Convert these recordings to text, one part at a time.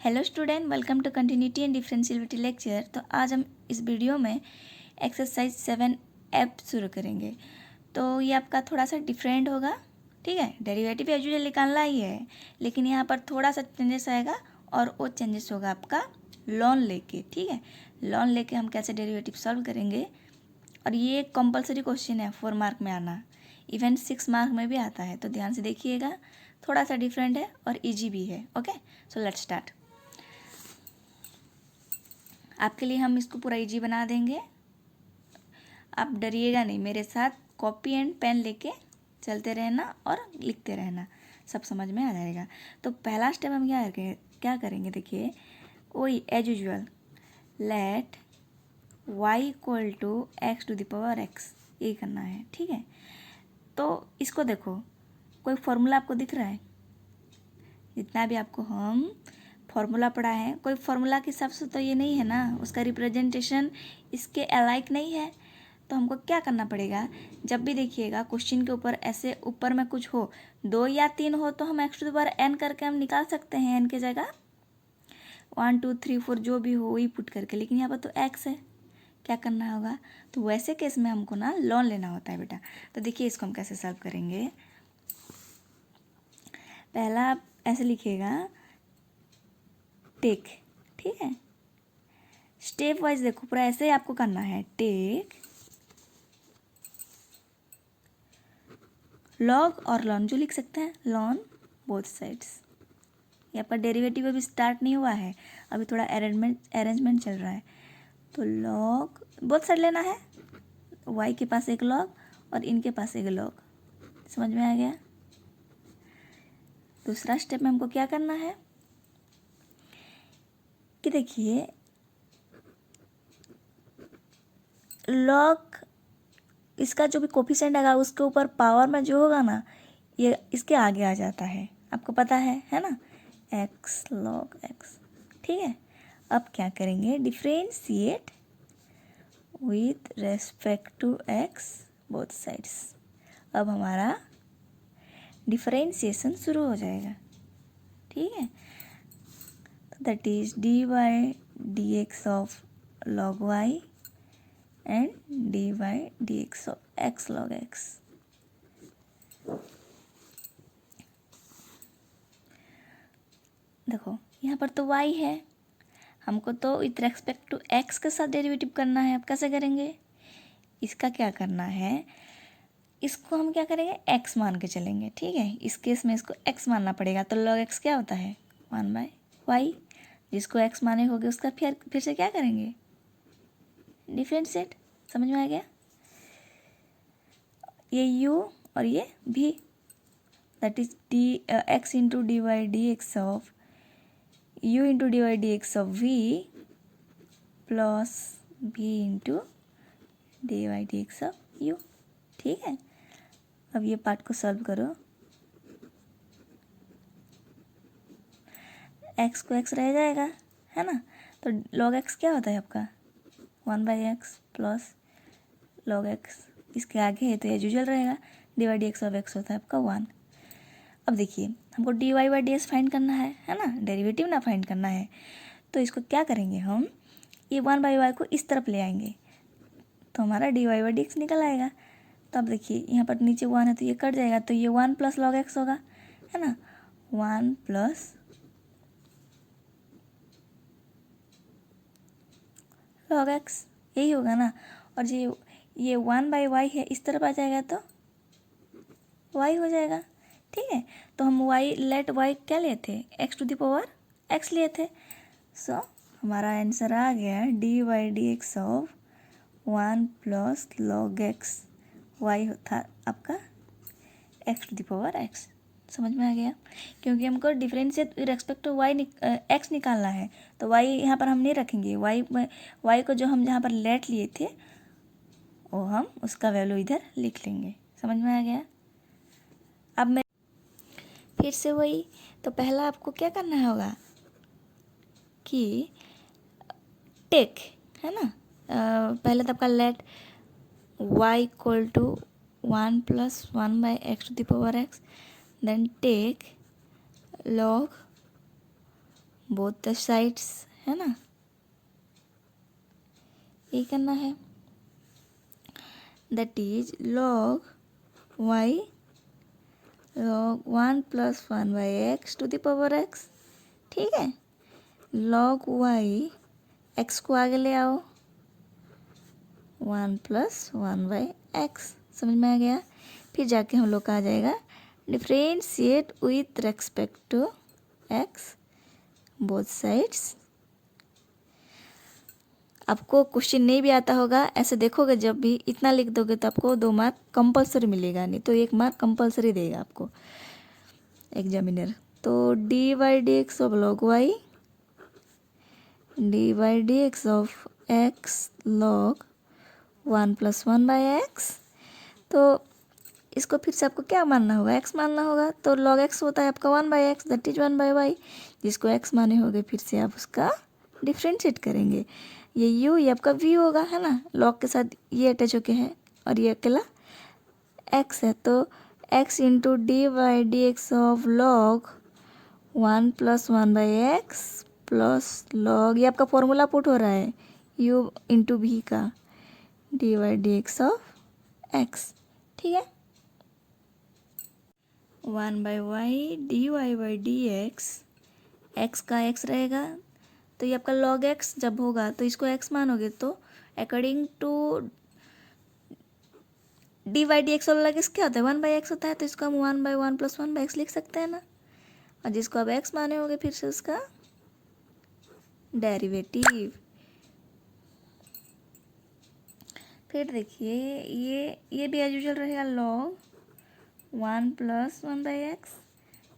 Hello student, welcome to continuity and differentiability lecture. तो आज हम इस वीडियो में एक्सरसाइज 7F शुरू करेंगे। तो ये आपका थोड़ा सा डिफरेंट होगा, ठीक है। डेरिवेटिव यूजुअली निकालना ही है, लेकिन यहाँ पर थोड़ा सा चेंजेस आएगा और वो चेंजेस होगा आपका लोन लेके, ठीक है। लोन लेके हम कैसे डेरिवेटिव सॉल्व करेंगे, और ये एक कंपलसरी क्वेश्चन है 4 मार्क में आना, इवन 6 मार्क में भी आता है। तो ध्यान से देखिएगा, थोड़ा सा डिफरेंट है और इजी भी है। Okay, so let's start. आपके लिए हम इसको पूरा इजी बना देंगे, आप डरिएगा नहीं, मेरे साथ कॉपी एंड पेन लेके चलते रहना और लिखते रहना, सब समझ में आ जाएगा। तो पहला स्टेप हम क्या करेंगे, देखिए वही as usual, let y equal to X to the power X, यही करना है, ठीक है। तो इसको देखो, कोई फॉर्मूला आपको दिख रहा है? जितना भी आपको हम फॉर्मूला पढ़ा है, कोई फॉर्मूला के हिसाब से तो ये नहीं है ना, उसका रिप्रेजेंटेशन इसके अलाइक नहीं है। तो हमको क्या करना पड़ेगा, जब भी देखिएगा क्वेश्चन के ऊपर ऐसे ऊपर में कुछ हो, 2 या 3 हो, तो हम X to the power n करके हम निकाल सकते हैं, n के जगह 1 2 3 4 जो भी हो वही पुट करके। लेकिन यहाँ पर तो x है, क्या करना होगा, तो वैसे केस में हमको ना लॉन लेना होता है बेटा। तो देखिए इसको हम कैसे सॉल्व करेंगे। पहला आप ऐसे लिखिएगा टेक, ठीक है। स्टेप वाइज देखो, पूरा ऐसे ही आपको करना है। टेक लॉग और लॉन, जो लिख सकते हैं लॉन बोथ साइड्स। यहाँ पर डेरिवेटिव अभी स्टार्ट नहीं हुआ है, अभी थोड़ा अरेंजमेंट चल रहा है। तो लॉग बोथ साइड लेना है, y के पास एक लॉग और इनके पास एक लॉग। समझ में आ गया। दूसरा स्टेप में हमको क्या करना है कि देखिए लॉग, इसका जो भी कोफिशिएंट आएगा उसके ऊपर पावर में जो होगा ना, ये इसके आगे आ जाता है, आपको पता है ना, x log x, ठीक है। अब क्या करेंगे, differentiate with respect to x both sides. अब हमारा डिफरेंशिएशन शुरू हो जाएगा, ठीक है। तो that is dy/dx of log y and dy/dx of x log x। देखो यहाँ पर तो y है, हमको तो विथ रेस्पेक्ट टू x के साथ डेरिवेटिव करना है। अब कैसे करेंगे, इसका क्या करना है, इसको हम क्या करेंगे, x मान के चलेंगे, ठीक है। इस केस में इसको x मानना पड़ेगा। तो log x क्या होता है, 1/y। जिसको x माने होगे उसका फिर से क्या करेंगे, डिफरेंशिएट। समझ में आ गया। ये u और ये v, that is x into dy/dx of u into dy/dx of v plus v into dy/dx of u, ठीक है। अब ये पार्ट को सॉल्व करो, x को x रह जाएगा, है ना। तो log x क्या होता है आपका, 1/x प्लस log x, इसके आगे है तो एज यूजुअल रहेगा, dy/dx ऑफ x होता है आपका 1। अब देखिए हमको dy/dx फाइंड करना है ना, डेरिवेटिव ना फाइंड करना है। तो इसको क्या करेंगे, हम ये 1/y को इस तरफ ले आएंगे, तो हमारा dy/dx निकल आएगा। तो अब देखिए यहाँ पर नीचे 1 है तो ये कट जाएगा, तो ये 1 प्लस log x होगा, है ना। 1 प्लस log x, यही होगा ना। और ये 1/y है, इस तरफ आ जाएगा तो y हो जाएगा, ठीक है। तो हम लेट y क्या लिए थे, x to the power x लिए थे। सो हमारा आंसर आ गया dy/dx of 1 plus log x, y था आपका x to the power x। समझ में आ गया, क्योंकि हमको डिफरेंशिएट रेस्पेक्ट टू x निकालना है। तो y यहाँ पर हम नहीं रखेंगे, y को जो हम जहाँ पर लेट लिए थे वो हम उसका वैल्यू इधर लिख लेंगे। समझ में आ गया। अब मैं फिर से वही, तो पहला आपको क्या करना होगा कि टेक, है ना, पहले तो आपका लेट y इक्वल टू 1 प्लस 1/x to the power x, then take log both the sides, है ना, ये करना है। That is log y log 1 + 1/x to the power x। ठीक है, log y, x को आगे ले आओ, 1 + 1/x, समझ में आ गया। फिर जाके हम लोग का आ जाएगा differentiate with respect to x both sides. आपको क्वेश्चन नहीं भी आता होगा, ऐसे देखोगे जब भी इतना लिख दोगे तो आपको 2 मार्क कंपलसरी मिलेगा, नहीं तो 1 मार्क कंपलसरी देगा आपको एग्जामिनर। तो dy/dx of log y, dy/dx of x log 1 + 1/x। तो इसको फिर से आपको क्या मानना होगा, x मानना होगा। तो log x होता है आपका 1/x, दैट इज 1/y। जिसको x माने होगे फिर से आप उसका डिफ्रेंशिएट करेंगे। ये u ये आपका v होगा, है ना, log के साथ ये अटैच होके है और ये अकेला x है। तो x into dy/dx of log 1 + 1/x plus log, ये आपका फॉर्मूला पुट हो रहा है u इंटू v का, dy/dx ऑफ x। ठीक है, 1/y dy/dx, x का x रहेगा तो ये आपका log x जब होगा तो इसको x मानोगे तो अकॉर्डिंग टू dy/dx वाला log x क्या होता है, 1/x होता है। तो इसको हम 1/1 + 1/x लिख सकते हैं ना, और जिसको अब x माने होगे फिर से उसका डेरिवेटिव। फिर देखिए ये भी एज यूजुअल रहेगा log 1 + 1/x,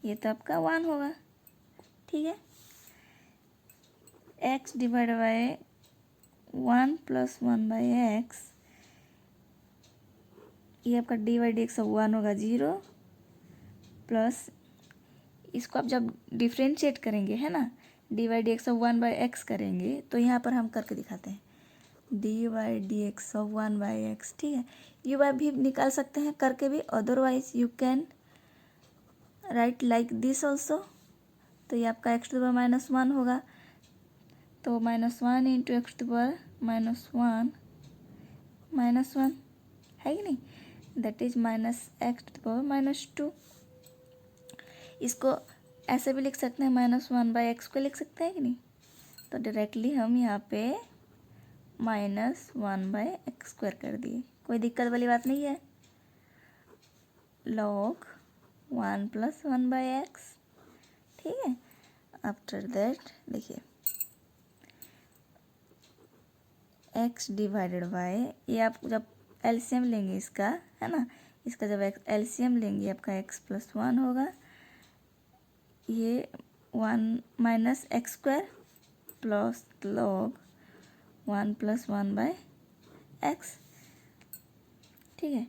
ये तो आपका 1 होगा। ठीक है, x डिवाइड बाय 1 + 1/x, ये आपका dy/dx ऑफ 1 होगा 0, प्लस इसको आप जब डिफ्रेंशिएट करेंगे, है ना, dy/dx ऑफ 1/x करेंगे तो यहाँ पर हम करके दिखाते हैं dy/dx ऑफ 1/x। ठीक है, यू बाय भी निकाल सकते हैं करके भी, otherwise you can write like this also. तो ये आपका x⁻ -1 होगा, तो -1 इंटू x⁻−1 -1 है कि नहीं, दैट इज -x⁻−2। इसको ऐसे भी लिख सकते हैं, -1/x को लिख सकते हैं कि नहीं। तो डायरेक्टली हम यहाँ पे -1/x² कर दिए, कोई दिक्कत वाली बात नहीं है। log 1 + 1/x। ठीक है, आफ्टर दैट देखिए x डिवाइडेड बाय, ये आप जब एलसीएम लेंगे इसका, है ना, इसका जब एलसीएम लेंगे आपका x + 1 होगा, ये 1 - x² प्लस log 1 + 1/x। ठीक है,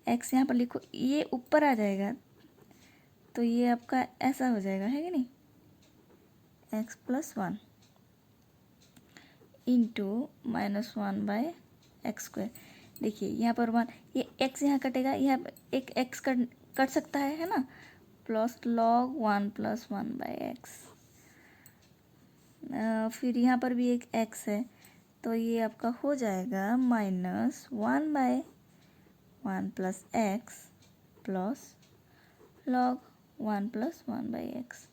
x यहाँ पर लिखो, ये ऊपर आ जाएगा तो ये आपका ऐसा हो जाएगा, है कि नहीं, x + 1 इंटू -1/x²। देखिए यहाँ पर 1, ये x यहाँ कटेगा, यहाँ पर एक x कट सकता है ना, प्लस log 1 + 1/x। फिर यहाँ पर भी एक x है तो ये आपका हो जाएगा -1/1 + x प्लस log 1 + 1/x।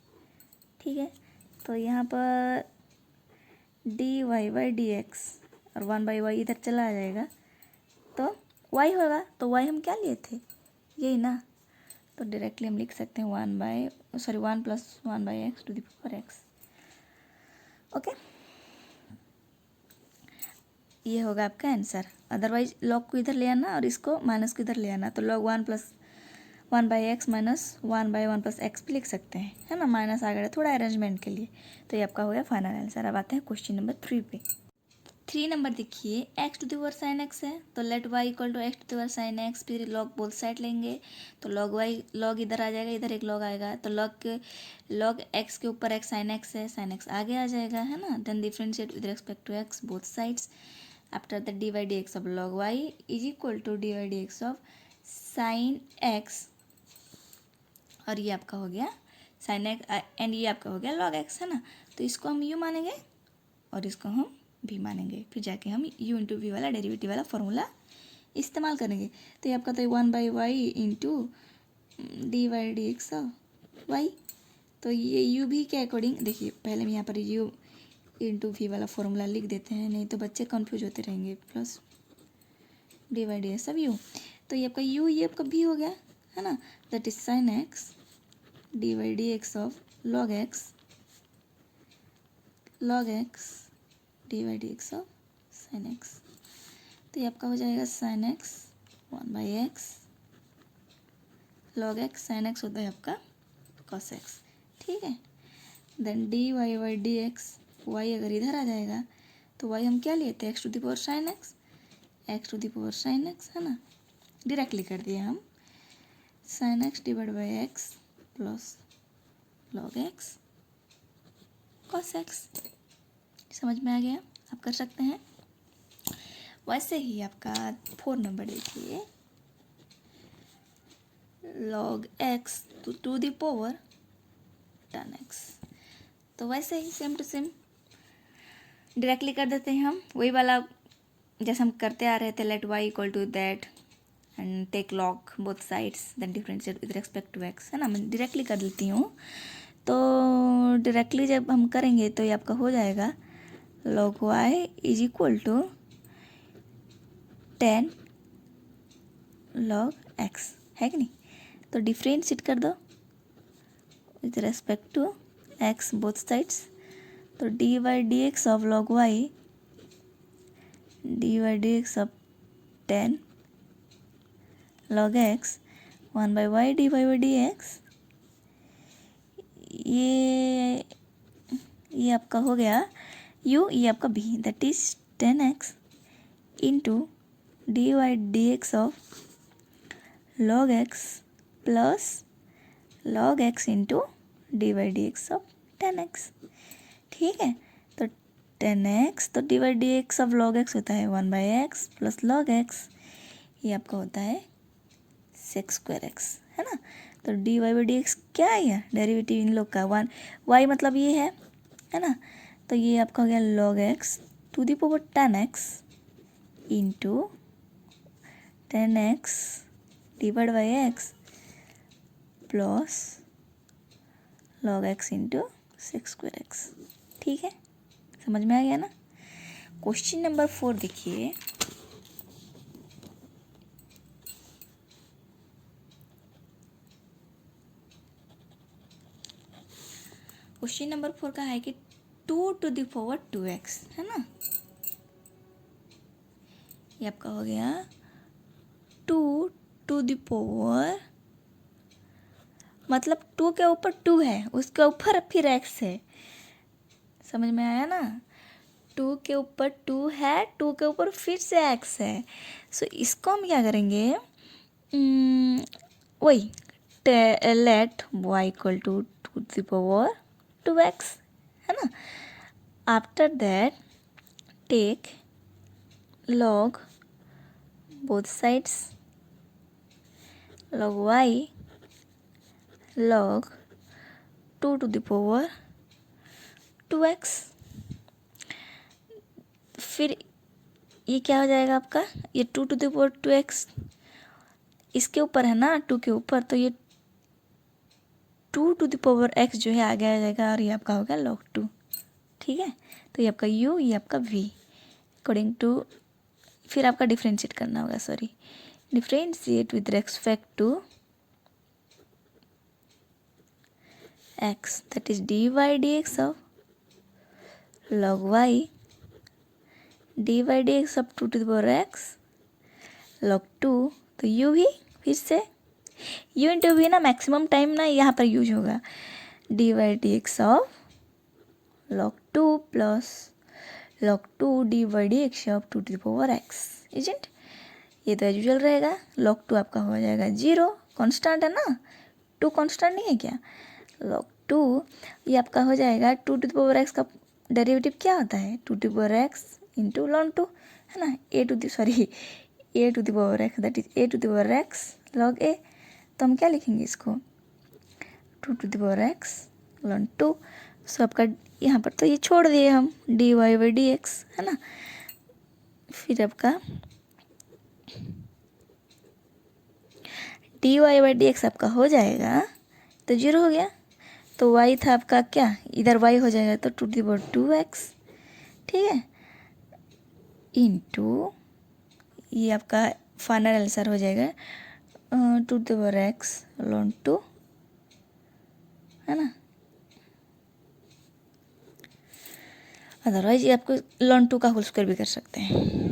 ठीक है, तो यहाँ पर dy/dx और 1/y इधर चला आ जाएगा तो y होगा। तो y हम क्या लिए थे, यही ना, तो डायरेक्टली हम लिख सकते हैं 1 + 1/x to the power x। Okay, ये होगा आपका आंसर। अदरवाइज log को इधर ले आना और इसको माइनस को इधर ले आना, तो log 1 + 1/x -1/1 + x भी लिख सकते हैं, है ना, माइनस आ गया थोड़ा अरेंजमेंट के लिए। तो ये आपका हो गया फाइनल आंसर। अब आते हैं क्वेश्चन नंबर 3 पे। 3 नंबर देखिए, x⁻ sin x है तो let y = x⁻ sin x, फिर log बोथ साइड लेंगे तो log इधर आ जाएगा, इधर एक log आएगा, तो log x के ऊपर x sin x है, sin x आगे आ जाएगा, है ना। Then differentiate with respect to x both sides. After the dy/dx of log y is equal to dy/dx of sin x, और ये आपका हो गया sin x एंड ये आपका हो गया log x, है ना। तो इसको हम u मानेंगे और इसको हम v मानेंगे, फिर जाके हम u इंटू वी वाला डेरिवेटिव वाला फॉर्मूला इस्तेमाल करेंगे। तो ये आपका तो 1/y into d y d x y. तो ये u भी के अकॉर्डिंग देखिए, पहले हम यहाँ पर u इंटू वी वाला फॉर्मूला लिख देते हैं, नहीं तो बच्चे कंफ्यूज होते रहेंगे। Plus d y d x सब u, तो ये आपका u ये आपका v हो गया, है ना। That is sine x d y d x of log x d y d x of sine x. तो ये आपका हो जाएगा sine x 1/x log x, sine x होता है आपका कॉस एक्स, ठीक है। Then d y y d x, y अगर इधर आ जाएगा तो वाई हम क्या लेते हैं, x to the power sine x, x to the power sine x, है ना। डायरेक्टली कर दिया हम, sine x divide by x plus log x cos x. समझ में आ गया, आप कर सकते हैं। वैसे ही आपका 4 नंबर देखिए, log x to the power tan x। तो वैसे ही सेम टू सेम डायरेक्टली कर देते हैं हम, वही वाला जैसे हम करते आ रहे थे, let y equal to that and take log both sides then differentiate with respect to x, है ना। मैं डायरेक्टली कर देती हूँ। तो डायरेक्टली जब हम करेंगे तो ये आपका हो जाएगा log y is equal to 10 log x, है कि नहीं। तो डिफरेंशिएट कर दो with respect to x both sides. तो d y d x of log y d y d x of 10 log x 1/y d y by d x. ये आपका हो गया u, ये आपका v, that is 10x into d y d x of log x plus log x into d y d x of 10x, ठीक है। तो 10x, तो d y d x of log x होता है 1/x plus log x, ये आपका होता है sec स्क्वायर x, है ना। तो d y by d x क्या है, डेरिवेटिव इन लोग का 1 y मतलब ये है ना। तो ये आपका हो गया log x to the power 10x into 10x divide by x plus log x into sec square x, ठीक है। समझ में आ गया ना। क्वेश्चन नंबर 4 देखिए, क्वेश्चन नंबर 4 का है कि 2 टू द पावर 2x, है ना। ये आपका हो गया 2 टू द पावर, मतलब 2 के ऊपर 2 है, उसके ऊपर फिर x है। समझ में आया ना। 2 के ऊपर 2 है, 2 के ऊपर फिर से x है। सो इसको हम क्या करेंगे, वही let y equal to the power 2x, है ना। After that take log both sides, log y log 2 to the power 2x। फिर ये क्या हो जाएगा आपका, ये 2 to the power 2x इसके ऊपर है ना, 2 के ऊपर, तो ये 2 to the power x जो है आगे आ जाएगा, और ये आपका होगा log 2, ठीक है। तो ये आपका u, ये आपका v अकॉर्डिंग टू, फिर आपका डिफ्रेंशिएट करना होगा, sorry, differentiate with respect to x, that is dy dx of log y dy dx of 2 to the power x log 2। तो u भी फिर से u इंटू v ना, मैक्सिमम टाइम ना यहाँ पर यूज होगा, dy dx of log 2 plus log 2 dy dx of 2 to the power x, isn't. ये तो यूजुअल रहेगा। log 2 आपका हो जाएगा 0, कांस्टेंट है ना, 2 कांस्टेंट नहीं है क्या। log 2 ये आपका हो जाएगा 2 to the power x का डेरिवेटिव क्या होता है, 2 to the power x into log 2, है ना। a to the power x, that is a to the power x log a। तो हम क्या लिखेंगे इसको, 2 to the power x log 2। सो आपका यहाँ पर तो ये छोड़ दिए हम dy/dx, है ना। फिर आपका dy/dx आपका हो जाएगा, तो 0 हो गया। तो y था आपका क्या, इधर y हो जाएगा तो 2x, ठीक है, इंटू ये आपका फाइनल आंसर हो जाएगा 2x ln 2, है ना। अदरवाइज ये आपको ln 2 का होल स्क्वायर भी कर सकते हैं।